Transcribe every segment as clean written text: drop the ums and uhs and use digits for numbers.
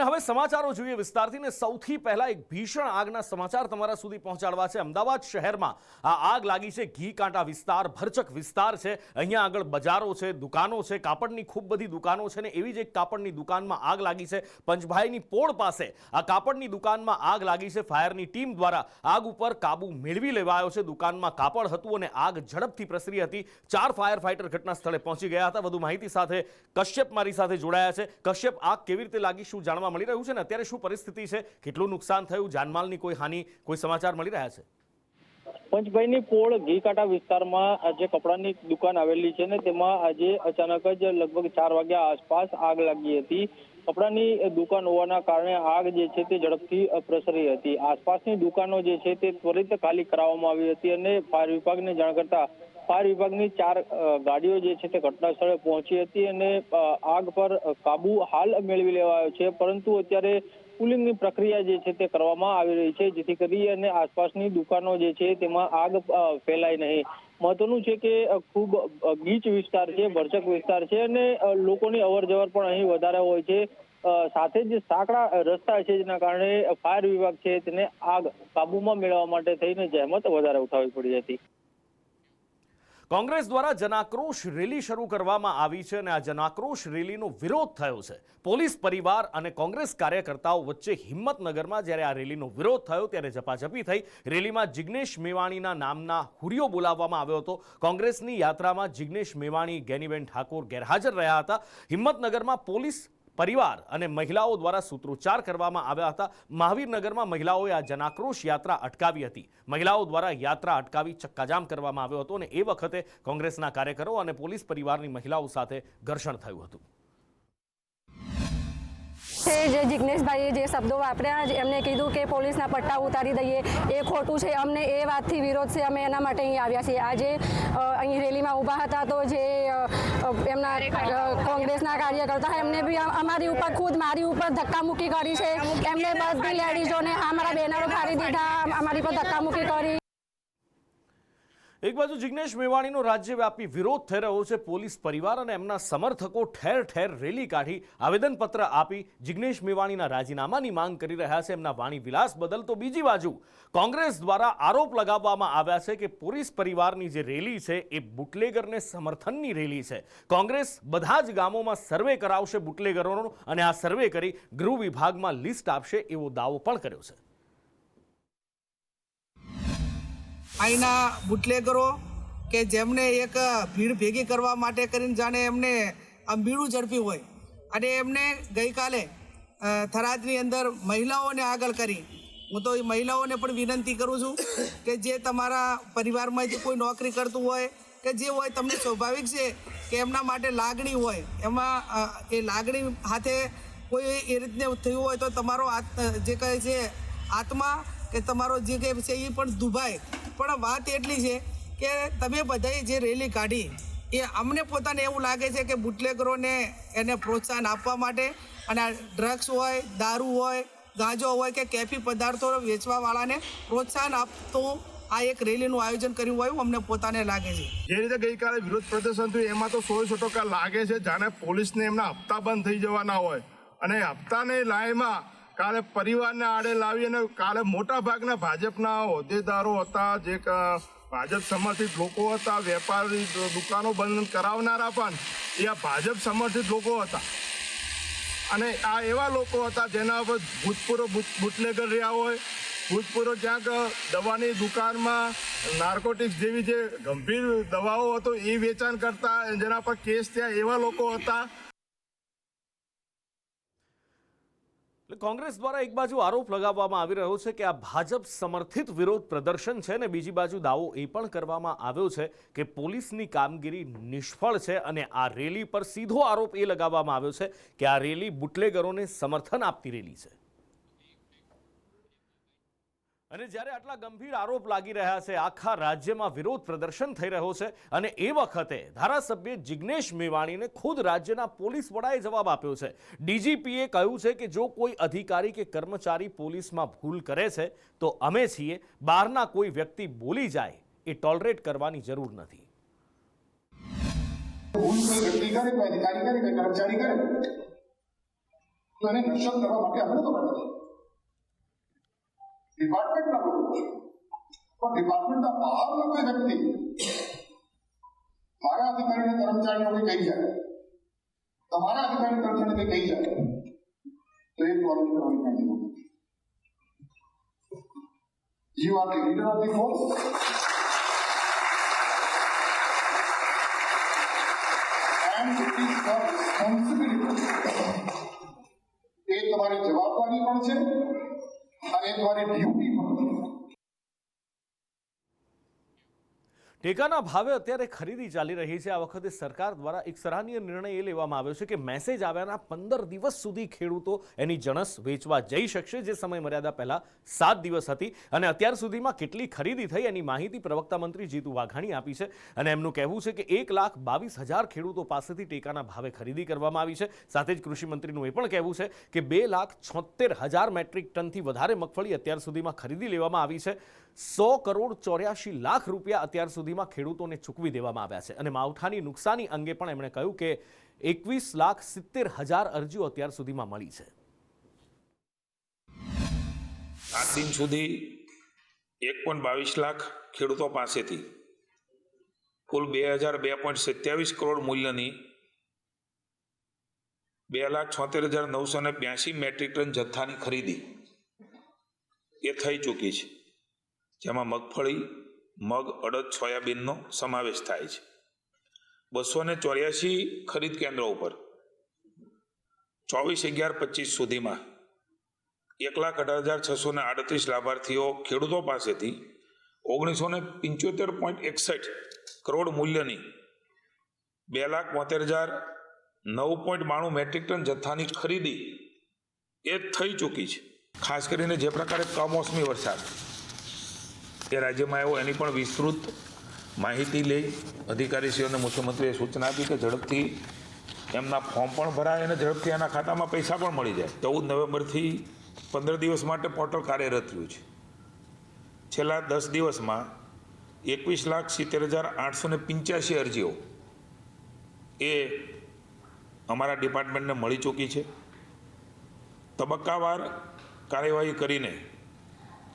હવે સમાચારો જોઈએ વિસ્તારથી ને સૌથી પહેલા એક ભીષણ આગના સમાચાર તમારા સુધી પહોંચાડવા છે। અમદાવાદ શહેરમાં આ આગ લાગી છે। ઘી કાંટા વિસ્તાર ભરચક વિસ્તાર છે। અહીંયા આગળ બજારો છે, દુકાનો છે, કાપડની ખૂબ બધી દુકાનો છે ને એવી જ એક કાપડની દુકાનમાં આગ લાગી છે। પંચભાઈની પોળ પાસે આ કાપડની દુકાનમાં આગ લાગી છે। ફાયરની ટીમ દ્વારા આગ ઉપર કાબુ મેળવી લેવાયો છે। દુકાનમાં કાપડ હતું અને આગ ઝડપથી પ્રસરી હતી। 4 ફાયર ફાઈટર ઘટના સ્થળે પહોંચી ગયા હતા। વધુ માહિતી સાથે કશ્યપ મારી સાથે જોડાયા છે। કશ્યપ, આગ કેવી રીતે લાગી, શું જાણવા મળી રહ્યું છે ને અત્યારે શું પરિસ્થિતિ છે, કેટલું નુકસાન થયું, જાનમાલની કોઈ હાનિ, કોઈ સમાચાર મળી રહ્યા છે? પંચભાઈની પોળ ઘી કાંટા વિસ્તારમાં જે કપડાની દુકાન આવેલી છે ને તેમાં આજે અચાનક જ લગભગ 4 વાગ્યા આસપાસ આગ લાગી હતી। કપડાની દુકાન હોવાના કારણે આગ જે છે તે ઝડપથી પ્રસરી હતી। આસપાસની દુકાનો જે છે તે ત્વરિત ખાલી કરાવવામાં આવી હતી અને ફાયર વિભાગને જાણ કરતા ફાયર વિભાગની 4 ગાડીઓ જે છે તે ઘટના સ્થળે પહોંચી હતી અને આગ પર કાબુ હાલ મેળવી લેવાયો છે। પરંતુ અત્યારે કુલિંગની પ્રક્રિયા જે છે તે કરવામાં આવી રહી છે જેથી કરી અને આસપાસની દુકાનો જે છે તેમાં આગ ફેલાય નહીં। મહત્વનું છે કે ખૂબ ગીચ વિસ્તાર છે, ભરચક વિસ્તાર છે અને લોકોની અવર જવર પણ અહીં વધારે હોય છે। સાથે જ સાંકડા રસ્તા છે જેના કારણે ફાયર વિભાગ છે તેને આગ કાબુમાં મેળવવા માટે થઈને જહેમત વધારે ઉઠાવવી પડી હતી। કોંગ્રેસ દ્વારા જનાક્રોશ રેલી શરૂ કરવામાં આવી છે અને આ જનાક્રોશ રેલીનો વિરોધ થયો છે। પોલીસ પરિવાર અને કોંગ્રેસ કાર્યકર્તાઓ વચ્ચે હિંમતનગરમાં જ્યારે આ રેલીનો વિરોધ થયો ત્યારે ઝપાઝપી થઈ। રેલીમાં જિગ્નેશ મેવાણીના નામના હુરિયો બોલાવવામાં આવ્યો હતો। કોંગ્રેસની યાત્રામાં જિગ્નેશ મેવાણી, ગેનીબેન ઠાકોર ગેરહાજર રહ્યા હતા। હિંમતનગરમાં પોલીસ પરિવાર અને મહિલાઓ દ્વારા સૂત્રોચ્ચાર કરવામાં આવ્યા હતા। મહાવીરનગરમાં મહિલાઓએ આ જનાક્રોશ યાત્રા અટકાવી હતી। મહિલાઓ દ્વારા યાત્રા અટકાવી ચક્કાજામ કરવામાં આવ્યો હતો અને એ વખતે કોંગ્રેસના કાર્યકરો અને પોલીસ પરિવારની મહિલાઓ સાથે ઘર્ષણ થયું હતું। જે જિગ્નેશભાઈએ જે શબ્દો વાપર્યા એમને કીધું કે પોલીસના પટ્ટા ઉતારી દઈએ એ ખોટું છે। અમને એ વાતથી વિરોધ છે, અમે એના માટે અહીં આવ્યા છીએ। આજે અહીં રેલીમાં ઊભા હતા તો જે એમના કોંગ્રેસના કાર્યકર્તા એમને બી અમારી ઉપર ખુદ મારી ઉપર ધક્કામુક્કી કરી છે। એમને બધી લેડીઝોને અમારા બેનરો ફાડી દીધા, અમારી પર ધક્કામુક્કી કરી। એક બાજુ જિગ્નેશ મેવાણીનો રાજ્યવ્યાપી વિરોધ થઈ રહ્યો છે। પોલીસ પરિવાર અને એમના સમર્થકો ઠેર ઠેર રેલી કાઢી આવેદનપત્ર આપી જિગ્નેશ મેવાણીના રાજીનામાની માંગ કરી રહ્યા છે એમના વાણી વિલાસ બદલ। તો બીજી બાજુ કોંગ્રેસ દ્વારા આરોપ લગાવવામાં આવ્યા છે કે પોલીસ પરિવારની જે રેલી છે એ બુટલેગરને સમર્થનની રેલી છે। કોંગ્રેસ બધા જ ગામોમાં સર્વે કરાવશે બુટલેગરોનો અને આ સર્વે કરી ગૃહ વિભાગમાં લિસ્ટ આપશે એવો દાવો પણ કર્યો છે। અહીંના બુટલેગરો કે જેમને એક ભીડ ભેગી કરવા માટે કરીને જાણે એમને આમ બીડું ઝડપ્યું હોય અને એમને ગઈકાલે થરાદની અંદર મહિલાઓને આગળ કરી। હું તો એ મહિલાઓને પણ વિનંતી કરું છું કે જે તમારા પરિવારમાંથી કોઈ નોકરી કરતું હોય કે જે હોય, તમને સ્વાભાવિક છે કે એમના માટે લાગણી હોય, એમાં એ લાગણી સાથે કોઈ એ રીતને થયું હોય તો તમારો જે કહે છે આત્મા કે તમારો જે કંઈ છે એ પણ દુભાય। પણ વાત એટલી છે કે તમે બધાએ જે રેલી કાઢી એ અમને પોતાને એવું લાગે છે કે બુટલેગરોને એને પ્રોત્સાહન આપવા માટે અને આ ડ્રગ્સ હોય, દારૂ હોય, ગાંજો હોય કે કેફી પદાર્થો વેચવાવાળાને પ્રોત્સાહન આપતું આ એક રેલીનું આયોજન કર્યું હોય અમને પોતાને લાગે છે। જે રીતે ગઈકાલે વિરોધ પ્રદર્શન થયું એમાં તો 100% લાગે છે જાણે પોલીસને એમના હપ્તા બંધ થઈ જવાના હોય અને હપ્તાની લાઈમાં કાલે પરિવારને આડે લાવી અને કાલે મોટા ભાગના ભાજપના હોદ્દેદારો હતા, જે ભાજપ સમર્થિત લોકો હતા, વેપારી દુકાનો બંધ કરાવનારા પણ એ આ ભાજપ સમર્થિત લોકો હતા અને આ એવા લોકો હતા જેના પર ભૂતપૂર્વ બુટલેગર રહ્યા હોય, ભૂતપૂર્વ ક્યાંક દવાની દુકાનમાં નાર્કોટિક્સ જેવી જે ગંભીર દવાઓ હતો એ વેચાણ કરતા, જેના પર કેસ થયા એવા લોકો હતા। કોંગ્રેસ દ્વારા એક બાજુ આરોપ લગાવવામાં આવી રહ્યો છે કે આ ભાજપ સમર્થિત વિરોધ પ્રદર્શન છે અને બીજી બાજુ દાવો એ પણ કરવામાં આવ્યો છે કે પોલીસની કામગીરી નિષ્ફળ છે અને આ રેલી પર સીધો આરોપ એ લગાવવામાં આવ્યો છે કે આ રેલી બુટલેગરોને સમર્થન આપતી રેલી છે। અને જ્યારે આટલા ગંભીર આરોપ લાગી રહ્યા છે, આખા રાજ્યમાં વિરોધ પ્રદર્શન થઈ રહ્યો છે અને એ વખતે ધારાસભ્ય જિગ્નેશ મેવાણીને ખુદ રાજ્યના પોલીસ વડાએ જવાબ આપ્યો છે। ડીજીપીએ કહ્યું છે કે જો કોઈ અધિકારી કે કર્મચારી પોલીસમાં ભૂલ કરે છે તો અમે છીએ, બહારના કોઈ વ્યક્તિ બોલી જાય એ ટોલરેટ કરવાની જરૂર નથી। ભૂલ કોઈ વ્યક્તિ કરે, કોઈ અધિકારી કરે, કોઈ કર્મચારી કરે તો એને નશ્વર કરવા માટે આપણે તો બેઠા છીએ. ડિપાર્ટમેન્ટના લોકો છે, પણ ડિપાર્ટમેન્ટના બહારના કોઈ વ્યક્તિ મારા અધિકારીને કર્મચારીને કોઈ કહી જાય, તમારા અધિકારી કર્મચારીને કહી જાય, તો એ ફોર્મ કરવાની કાંઈ જરૂર નથી. You are the leader of the force. And it is your responsibility. એ તમારી જવાબદારી પણ છે અને એ તમારી ડ્યુટી પણ છે. ટેકાના ભાવે અત્યારે ખરીદી ચાલી રહી છે. આ વખતે સરકાર દ્વારા એક સરાહનીય નિર્ણય એ લેવામાં આવ્યો છે કે મેસેજ આવ્યાના 15 દિવસ સુધી ખેડૂતો એની જણસ વેચવા જઈ શકશે, જે સમય મર્યાદા પહેલા 7 દિવસ હતી. અને અત્યાર સુધીમાં કેટલી ખરીદી થઈ એની માહિતી પ્રવક્તા મંત્રી જીતુ વાઘાણી આપી છે. અને એમનું કહેવું છે કે 1,22,000 ખેડૂતો પાસેથી ટેકાના ભાવે ખરીદી કરવામાં આવી છે. સાથે જ કૃષિ મંત્રીનું એ પણ કહેવું છે કે 2,76,000 મેટ્રિક ટનથી વધારે મગફળી અત્યાર સુધીમાં ખરીદી લેવામાં આવી છે. 100,84,00,000 રૂપિયા અત્યાર સુધીમાં ખેડૂતોને ચૂકવી દેવામાં આવ્યા છે. અને માવઠાની નુકસાની અંગે પણ એમણે કહ્યું કે 21,70,000 અરજીઓ અત્યાર સુધીમાં મળી છે. આજ દિન સુધી 1.22 લાખ ખેડૂતો પાસેથી કુલ 2,002.27 કરોડ મૂલ્યની 2,76,982 મેટ્રિક ટન જથ્થાની ખરીદી એ થઈ ચૂકી છે, જેમાં મગફળી, મગ, અડદ, સોયાબીનનો સમાવેશ થાય છે. 284 ખરીદ કેન્દ્રો ઉપર 24/11/25 સુધીમાં 1,18,638 લાભાર્થીઓ ખેડૂતો પાસેથી 1,975.61 કરોડ મૂલ્યની 2,72,009.92 મેટ્રિક ટન જથ્થાની ખરીદી એ થઈ ચૂકી છે. ખાસ કરીને જે પ્રકારે કમોસમી વરસાદ એ રાજ્યમાં આવ્યો એની પણ વિસ્તૃત માહિતી લઈ અધિકારીશ્રીઓને મુખ્યમંત્રીએ સૂચના આપી કે ઝડપથી એમના ફોર્મ પણ ભરાય અને ઝડપથી એના ખાતામાં પૈસા પણ મળી જાય. 14 નવેમ્બરથી 15 દિવસ માટે પોર્ટલ કાર્યરત થયું છે. છેલ્લા 10 દિવસમાં 21,70,885 અરજીઓ એ અમારા ડિપાર્ટમેન્ટને મળી ચૂકી છે. તબક્કાવાર કાર્યવાહી કરીને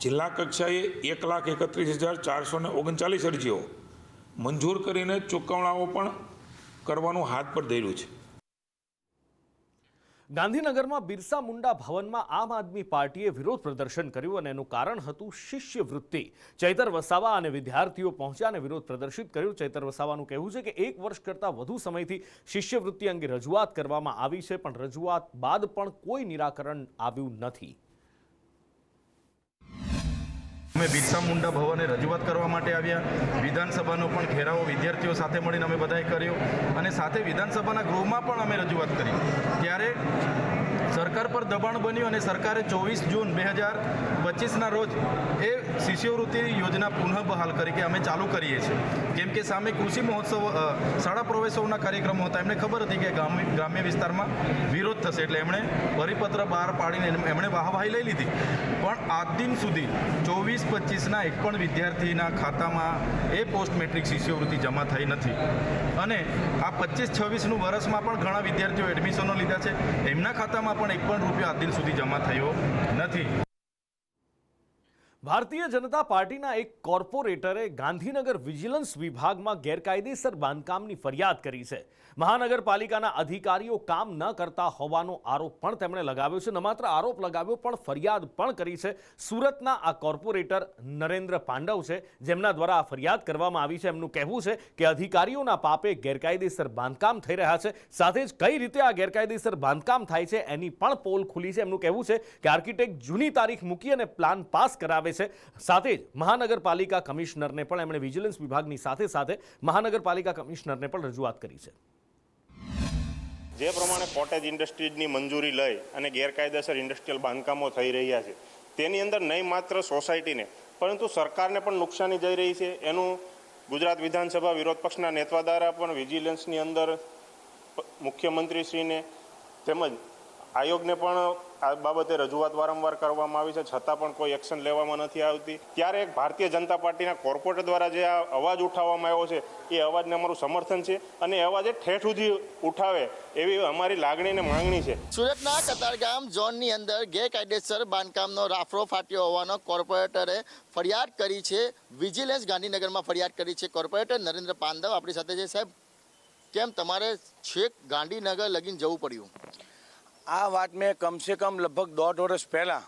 જિલ્લા કક્ષાએ 1,31,439 અરજીઓ મંજૂર કરીને ચૂકવણાઓ પણ કરવાનું હાથ પર ધર્યું છે. ગાંધીનગરમાં બિરસા મુંડા ભવનમાં આમ આદમી પાર્ટીએ વિરોધ પ્રદર્શન કર્યું અને એનું કારણ હતું શિષ્યવૃત્તિ. ચૈતર વસાવા અને વિદ્યાર્થીઓ પહોંચ્યા અને વિરોધ પ્રદર્શિત કર્યું. ચૈતર વસાવાનું કહેવું છે કે 1 વર્ષ કરતાં વધુ સમયથી શિષ્યવૃત્તિ અંગે રજૂઆત કરવામાં આવી છે, પણ રજૂઆત બાદ પણ કોઈ નિરાકરણ આવ્યું નથી. અમે બિરસા મુંડા ભવને રજૂઆત કરવા માટે આવ્યા. વિધાનસભાનો પણ ઘેરાવો વિદ્યાર્થીઓ સાથે મળીને અમે બધાએ કર્યો અને સાથે વિધાનસભાના ગૃહમાં પણ અમે રજૂઆત કરી. ત્યારે સરકાર પર દબાણ બન્યું અને સરકારે 24 જૂન 2025ના રોજ એ શિષ્યવૃત્તિ યોજના પુનઃ બહાલ કરી કે અમે ચાલુ કરીએ છીએ. કેમ કે સામે કૃષિ મહોત્સવ, શાળા પ્રવેશોના કાર્યક્રમો હતા. એમને ખબર હતી કે ગ્રામ્ય વિસ્તારમાં વિરોધ થશે, એટલે એમણે પરિપત્ર બહાર પાડીને એમણે વાહવાહી લઈ લીધી. પણ આજ દિન સુધી 24-25ના એક પણ વિદ્યાર્થીના ખાતામાં એ પોસ્ટ મેટ્રિક શિષ્યવૃત્તિ જમા થઈ નથી. અને આ 25-26નું વર્ષમાં પણ ઘણા વિદ્યાર્થીઓ એડમિશનો લીધા છે, એમના ખાતામાં પણ એક પણ રૂપિયો આજ દિન સુધી જમા થયો નથી. ભારતીય જનતા પાર્ટીના એક કોર્પોરેટરે ગાંધીનગર વિજિલન્સ વિભાગમાં ગેરકાયદેસર બાંધકામની ફરિયાદ કરી છે. મહાનગરપાલિકાના અધિકારીઓ કામ ન કરતા હોવાનો આરોપ પણ તેમણે લગાવ્યો છે. ન માત્ર આરોપ લગાવ્યો પણ ફરિયાદ પણ કરી છે. સુરતના આ કોર્પોરેટર નરેન્દ્ર પાંડવ છે, જેમના દ્વારા આ ફરિયાદ કરવામાં આવી છે. એમનું કહેવું છે કે અધિકારીઓના પાપે ગેરકાયદેસર બાંધકામ થઈ રહ્યા છે. સાથે જ કઈ રીતે આ ગેરકાયદેસર બાંધકામ થાય છે એની પણ પોલ ખુલી છે. એમનું કહેવું છે કે આર્કિટેક્ટ જૂની તારીખ મૂકી અને પ્લાન પાસ કરાવે છે. સાથે જ મહાનગરપાલિકા કમિશનરને પણ એમણે વિજિલન્સ વિભાગની સાથે સાથે મહાનગરપાલિકા કમિશનરને પણ રજૂઆત કરી છે. જે પ્રમાણે કોટેજ ઇન્ડસ્ટ્રીઝની મંજૂરી લઈ અને ગેરકાયદેસર ઇન્ડસ્ટ્રીયલ બાંધકામો થઈ રહ્યા છે, તેની અંદર નહીં માત્ર સોસાયટીને પરંતુ સરકારને પણ નુકસાની જઈ રહી છે. એનું ગુજરાત વિધાનસભા વિરોધ પક્ષના નેતા દ્વારા પણ વિજિલન્સની અંદર મુખ્યમંત્રીશ્રીને તેમજ આયોગને પણ આ બાબતે રજૂઆત વારંવાર કરવામાં આવી છે, છતાં પણ કોઈ એક્શન લેવામાં નથી આવતી. ત્યારે એક ભારતીય જનતા પાર્ટીના કોર્પોરેટર દ્વારા જે આ અવાજ ઉઠાવવામાં આવ્યો છે એ અવાજને અમારું સમર્થન છે અને એ અવાજ ઠેઠ સુધી ઉઠાવે એવી અમારી લાગણી અને માંગણી છે. સુરતના કતારગામ ઝોનની અંદર ગેરકાયદેસર બાંધકામનો રાફડો ફાટ્યો હોવાનો કોર્પોરેટરે ફરિયાદ કરી છે. વિજિલન્સ ગાંધીનગરમાં ફરિયાદ કરી છે કોર્પોરેટર નરેન્દ્ર પાંડવ આપણી સાથે છે. સાહેબ, કેમ તમારે છેક ગાંધીનગર લગીને જવું પડ્યું? આ વાત મેં કમસે કમ લગભગ 1.5 વર્ષ પહેલાં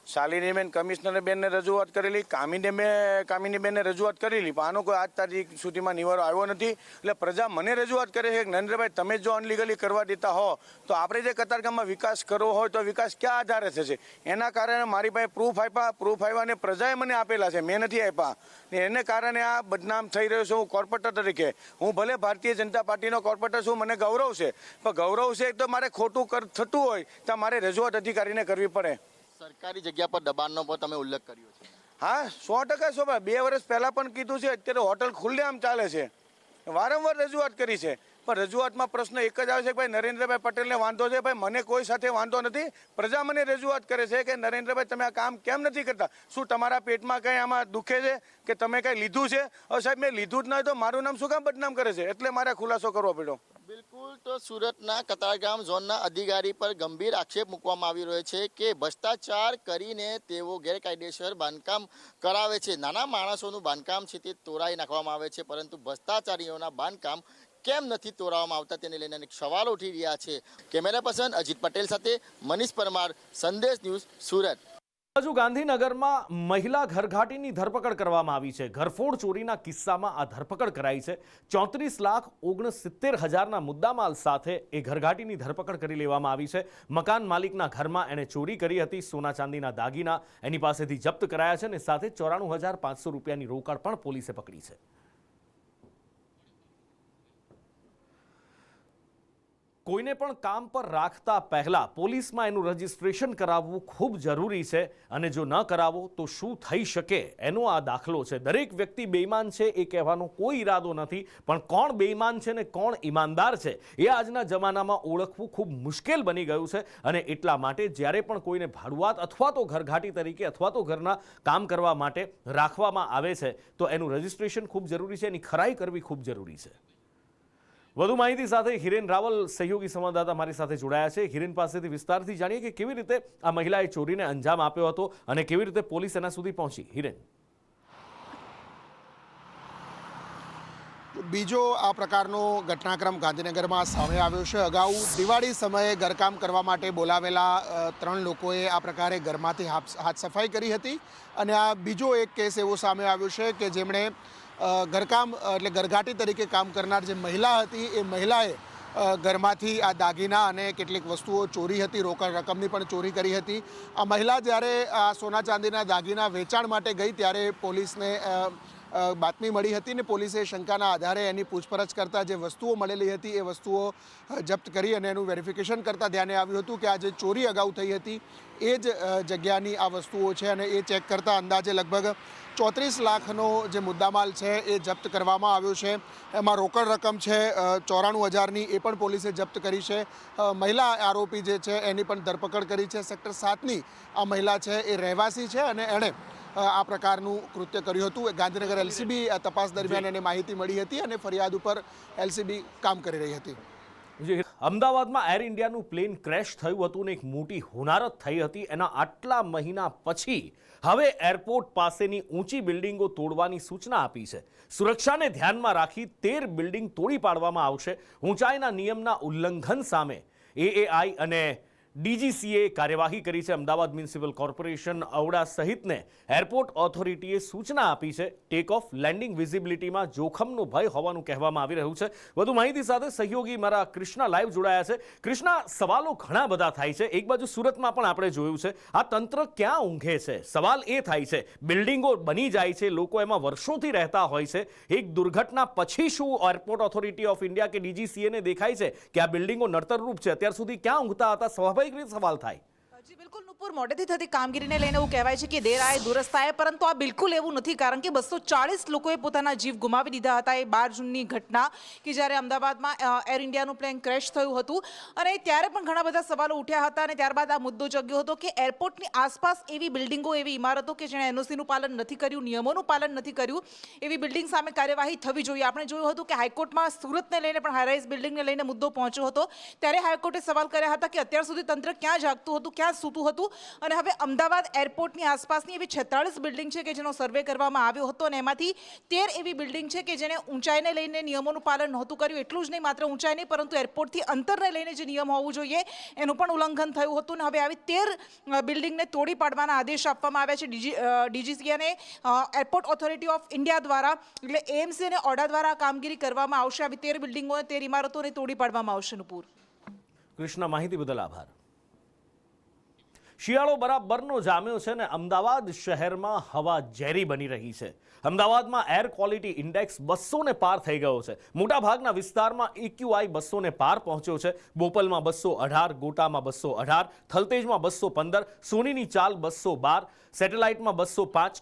શાલિનીબેન કમિશનરબેનને રજૂઆત કરેલી, કામિનીબેનને રજૂઆત કરેલી, પણ આનો કોઈ આજ તારીખ સુધીમાં નિવારો આવ્યો નથી. એટલે પ્રજા મને રજૂઆત કરે છે કે નરેન્દ્રભાઈ, તમે જો અનલીગલી કરવા દેતા હો તો આપણે જે કતારગામમાં વિકાસ કરવો હોય તો વિકાસ ક્યાં આધારે થશે? એના કારણે મારી પાસે પ્રૂફ આવ્યા અને પ્રજાએ મને આપેલા છે, મેં નથી આપ્યા. ને એને કારણે આ બદનામ થઈ રહ્યો છું. હું કોર્પોરેટર તરીકે, હું ભલે ભારતીય જનતા પાર્ટીનો કોર્પોરેટર છું, મને ગૌરવ છે, પણ ગૌરવ છે તો મારે ખોટું થતું હોય તો મારે રજૂઆત અધિકારીને કરવી પડે. સરકારી જગ્યા પર દબાણનો પણ તમે ઉલ્લેખ કર્યો છે. હા, 100% શોભા. 2 વર્ષ પહેલાં પણ કીધું છે, અત્યારે હોટલ ખુલ્લેઆમ ચાલે છે. વારંવાર રજૂઆત કરી છે, પણ રજૂઆતમાં પ્રશ્ન એક જ આવે છે કે ભાઈ નરેન્દ્રભાઈ પટેલને વાંધો છે. ભાઈ, મને કોઈ સાથે વાંધો નથી. પ્રજા મને રજૂઆત કરે છે કે નરેન્દ્રભાઈ, તમે આ કામ કેમ નથી કરતા? શું તમારા પેટમાં કંઈ આમાં દુખે છે કે તમે કંઈ લીધું છે? હવે સાહેબ, મેં લીધું જ ન હોય તો મારું નામ શું કામ બદનામ કરે છે? એટલે મારે ખુલાસો કરવો પડ્યો. બિલકુલ. તો સુરતના કતારગામ ઝોનના અધિકારી પર ગંભીર આક્ષેપ મૂકવામાં આવી રહ્યો છે કે ભ્રષ્ટાચાર કરીને તેઓ ગેરકાયદેસર બાંધકામ કરાવે છે. નાના માણસોનું બાંધકામ છે તે તોડાવી નાખવામાં આવે છે, પરંતુ ભ્રષ્ટાચારીઓના બાંધકામ કેમ નથી તોડાવવામાં આવતા તેને લઈને અનેક સવાલો ઉઠી રહ્યા છે. કેમેરા પર્સન અજીત પટેલ સાથે મનીષ પરમાર, સંદેશ ન્યૂઝ, સુરત. હજુ ગાંધીનગરમાં મહિલા ઘરઘાટીની ધરપકડ કરવામાં આવી છે. ઘરફોડ ચોરીના કિસ્સામાં આ ધરપકડ કરાઈ છે. 34,69,000ના મુદ્દામાલ સાથે એ ઘરઘાટીની ધરપકડ કરી લેવામાં આવી છે. મકાન માલિકના ઘરમાં એણે ચોરી કરી હતી. સોના ચાંદીના દાગીના એની પાસેથી જપ્ત કરાયા છે અને સાથે 94,500 રૂપિયાની રોકડ પણ પોલીસે પકડી છે. કોઈને પણ કામ પર રાખતા પહેલા પોલીસમાં એનું રજિસ્ટ્રેશન કરાવવું ખૂબ જરૂરી છે અને જો ન કરાવો તો શું થઈ શકે એનો આ દાખલો છે. દરેક વ્યક્તિ બેઈમાન છે એ કહેવાનો કોઈ ઈરાદો નથી, પણ કોણ બેઈમાન છે ને કોણ ઈમાનદાર છે એ આજના જમાનામાં ઓળખવું ખૂબ મુશ્કેલ બની ગયું છે. અને એટલા માટે જ્યારે પણ કોઈને ભાડુઆત અથવા તો ઘરઘાટી તરીકે અથવા તો ઘરના કામ કરવા માટે રાખવામાં આવે છે તો એનું રજિસ્ટ્રેશન ખૂબ જરૂરી છે, એની ખરાઈ કરવી ખૂબ જરૂરી છે. વધુ માહિતી સાથે હિરેન રાવલ સહયોગી સંવાદદાતા મારી સાથે જોડાયા છે. હિરેન પાસેથી વિસ્તારથી જાણીએ કે કેવી રીતે આ મહિલાએ ચોરીને અંજામ આપ્યો હતો અને કેવી રીતે પોલીસ એના સુધી પહોંચી. હિરેન, બીજો આ પ્રકારનો ઘટનાક્રમ ગાંધીનગરમાં સામે આવ્યો છે. અગાઉ દિવાળી સમયે ઘરકામ કરવા માટે બોલાવેલા 3 લોકોએ આ પ્રકારે ઘરમાંથી હાથ સફાઈ કરી હતી અને આ બીજો એક કેસ એવો સામે આવ્યો છે કે જેમણે ઘરકામ એટલે ઘરઘાટી તરીકે કામ કરનાર જે મહિલા હતી એ મહિલાએ ઘરમાંથી આ દાગીના અને કેટલીક વસ્તુઓ ચોરી હતી, રોકડ રકમની પણ ચોરી કરી હતી. આ મહિલા જ્યારે આ સોના ચાંદીના દાગીના વેચાણ માટે ગઈ ત્યારે પોલીસને બાતમી મળી હતી ને પોલીસે શંકાના આધારે એની પૂછપરછ કરતા જે વસ્તુઓ મળેલી હતી એ વસ્તુઓ જપ્ત કરી અને એનું વેરિફિકેશન કરતા ધ્યાને આવ્યું હતું કે આ જે ચોરી અગાઉ થઈ હતી એ જ જગ્યાની આ વસ્તુઓ છે અને એ ચેક કરતા અંદાજે લગભગ 34 લાખનો જે મુદ્દામાલ છે એ જપ્ત કરવામાં આવ્યો છે. એમાં રોકડ રકમ છે 94,000ની, એ પણ પોલીસે જપ્ત કરી છે. મહિલા આરોપી જે છે એની પણ ધરપકડ કરી છે. સેક્ટર 7ની આ મહિલા છે એ રહેવાસી છે અને એણે આ પ્રકારનું કૃત્ય કર્યું હતું. ગાંધીનગર એલસીબી તપાસ દરમિયાન એને માહિતી મળી હતી અને ફરિયાદ ઉપર એલસીબી કામ કરી રહી હતી. અમદાવાદમાં એર ઇન્ડિયાનું પ્લેન ક્રેશ થયું હતું અને એક મોટી હોનારત થઈ હતી. એના આટલા મહિના પછી હવે એરપોર્ટ પાસેની ઊંચી બિલ્ડિંગો તોડવાની સૂચના આપી છે. સુરક્ષાને ધ્યાનમાં રાખી 13 બિલ્ડિંગ તોડી પાડવામાં આવશે. ઊંચાઈના નિયમના ઉલ્લંઘન સામે એએઆઈ અને ડીજીસીએ કાર્યવાહી કરી છે. અમદાવાદ મ્યુનિસિપલ કોર્પોરેશન, ઔડા સહિતને એરપોર્ટ ઓથોરિટીએ સૂચના આપી છે. ટેક ઓફ લેન્ડિંગ વિઝિબિલિટીમાં જોખમનો ભય હોવાનું કહેવામાં આવી રહ્યું છે. વધુ માહિતી સાથે સહયોગી મારા કૃષ્ણા લાઈવ જોડાયા છે. કૃષ્ણા, સવાલો ઘણા બધા થાય છે. એક બાજુ સુરતમાં પણ આપણે જોયું છે આ તંત્ર ક્યાં ઊંઘે છે? સવાલ એ થાય છે, બિલ્ડિંગો બની જાય છે, લોકો એમાં વર્ષોથી રહેતા હોય છે, એક દુર્ઘટના પછી શું એરપોર્ટ ઓથોરિટી ઓફ ઇન્ડિયા કે ડીજીસીએને દેખાય છે કે આ બિલ્ડિંગો નડતરરૂપ છે? અત્યાર સુધી ક્યાં ઊંઘતા હતા? સ્વાભાવિક સવાલ થાય. જી બિલકુલ નુપુર, મોડેથી થતી કામગીરીને લઈને એવું કહેવાય છે કે દેર આએ દુરસ્ત આએ, પરંતુ આ બિલકુલ એવું નથી, કારણ કે 240 લોકોએ પોતાના જીવ ગુમાવી દીધા હતા એ 12 જૂનની ઘટના કે જ્યારે અમદાવાદમાં એર ઇન્ડિયાનું પ્લેન ક્રેશ થયું હતું, અને ત્યારે પણ ઘણા બધા સવાલો ઉઠ્યા હતા. અને ત્યારબાદ આ મુદ્દો જગ્યો હતો કે એરપોર્ટની આસપાસ એવી બિલ્ડિંગો, એવી ઇમારતો કે જેણે એનઓસીનું પાલન નથી કર્યું, નિયમોનું પાલન નથી કર્યું, એવી બિલ્ડિંગ સામે કાર્યવાહી થવી જોઈએ. આપણે જોયું હતું કે હાઈકોર્ટમાં સુરતને લઈને પણ હાઈરાઇઝ બિલ્ડિંગને લઈને મુદ્દો પહોંચ્યો હતો, ત્યારે હાઈકોર્ટે સવાલ કર્યા હતા કે અત્યાર સુધી તંત્ર ક્યાં જાગતું હતું, ક્યાં સૂતું હતું. અને હવે અમદાવાદ એરપોર્ટની આસપાસની એવી 46 બિલ્ડિંગ છે કે જેનો સર્વે કરવામાં આવ્યો હતો, અને એમાંથી 13 એવી બિલ્ડિંગ છે કે જેને ઊંચાઈને લઈને નિયમોનું પાલન નહોતું કર્યું. એટલું જ નહીં, માત્ર ઊંચાઈ નહીં પરંતુ એરપોર્ટથી અંતરને લઈને જે નિયમ હોવું જોઈએ એનું પણ ઉલ્લંઘન થયું હતું. અને હવે આવી 13 બિલ્ડિંગને તોડી પાડવાના આદેશ આપવામાં આવ્યા છે ડીજીસી અને એરપોર્ટ ઓથોરિટી ઓફ ઇન્ડિયા દ્વારા, એટલે એએમસી અને ઓડા દ્વારા આ કામગીરી કરવામાં આવશે. આવી 13 બિલ્ડિંગો, 13 ઇમારતોને તોડી પાડવામાં આવશે. નુપુર, કૃષ્ણ, માહિતી બદલ આભાર. શિયાળો બરાબરનો જામ્યો છે ને અમદાવાદ શહેરમાં હવા ઝેરી બની રહી છે. અમદાવાદમાં એર ક્વોલિટી ઇન્ડેક્સ 200 ને પાર થઈ ગયો છે. મોટાભાગના વિસ્તારમાં AQI 200 ને પાર પહોંચ્યો છે. બોપલમાં 218, ગોટામાં 218, થલતેજમાં 215, સોનીની ચાલ 212, સેટેલાઇટમાં 205,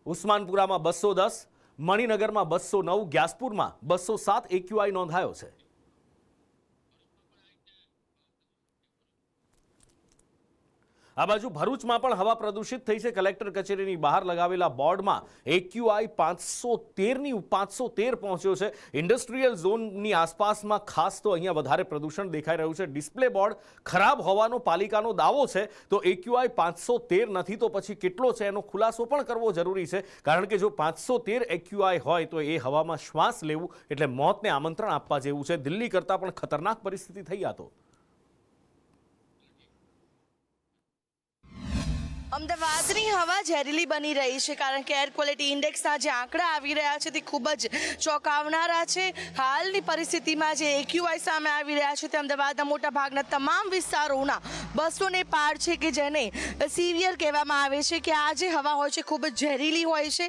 ઉસ્માનપુરામાં 210, મણિનગરમાં 209, ગ્યાસપુરમાં 207 AQI નોંધાયો છે. આ બાજુ ભરૂચમાં પણ હવા પ્રદૂષિત થઈ છે. કલેક્ટર કચેરીની બહાર લગાવેલા બોર્ડમાં AQI 513 પહોંચ્યો છે. ઇન્ડસ્ટ્રીયલ ઝોનની આસપાસમાં ખાસ તો અહીંયા વધારે પ્રદૂષણ દેખાઈ રહ્યું છે. ડિસ્પ્લે બોર્ડ ખરાબ હોવાનો પાલિકાનો દાવો છે, તો AQI 513 નથી તો પછી કેટલો છે એનો ખુલાસો પણ કરવો જરૂરી છે. કારણ કે જો 513 AQI હોય તો એ હવામાં શ્વાસ લેવું એટલે મોતને આમંત્રણ આપવા જેવું છે. દિલ્હી કરતાં પણ ખતરનાક પરિસ્થિતિ થઈ આ તો. અમદાવાદની હવા ઝેરીલી બની રહી છે, કારણ કે એર ક્વોલિટી ઇન્ડેક્સના જે આંકડા આવી રહ્યા છે તે ખૂબ જ ચોંકાવનારા છે. હાલની પરિસ્થિતિમાં જે AQI સામે આવી રહ્યા છે તે અમદાવાદના મોટા ભાગના તમામ વિસ્તારોના 200 ને પાર છે, કે જેને સિવિયર કહેવામાં આવે છે. કે આ જે હવા હોય છે ખૂબ જ ઝેરીલી હોય છે.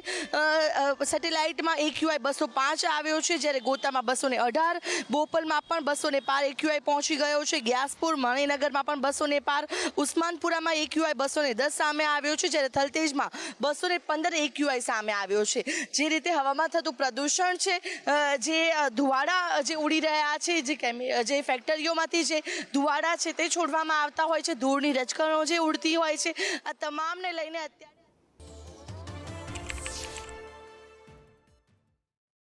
સેટેલાઇટમાં AQI 205 આવ્યો છે, જ્યારે ગોતામાં 218, બોપલમાં પણ 200 ને પાર AQI પહોંચી ગયો છે. ગ્યાસપુર, મણિનગરમાં પણ 200 ને પાર, ઉસ્માનપુરામાં AQI 210 સામે આવ્યો છે, જ્યારે થલતેજમાં 215 AQI સામે આવ્યો છે. જે રીતે હવામાં થતું પ્રદૂષણ છે, જે ધુવાડા જે ઉડી રહ્યા છે, જે ફેક્ટરીઓમાંથી જે ધુવાડા છે તે છોડવામાં આવતા હોય છે, ધૂળની રજકણો જે ઉડતી હોય છે, આ તમામને લઈને અત્યારે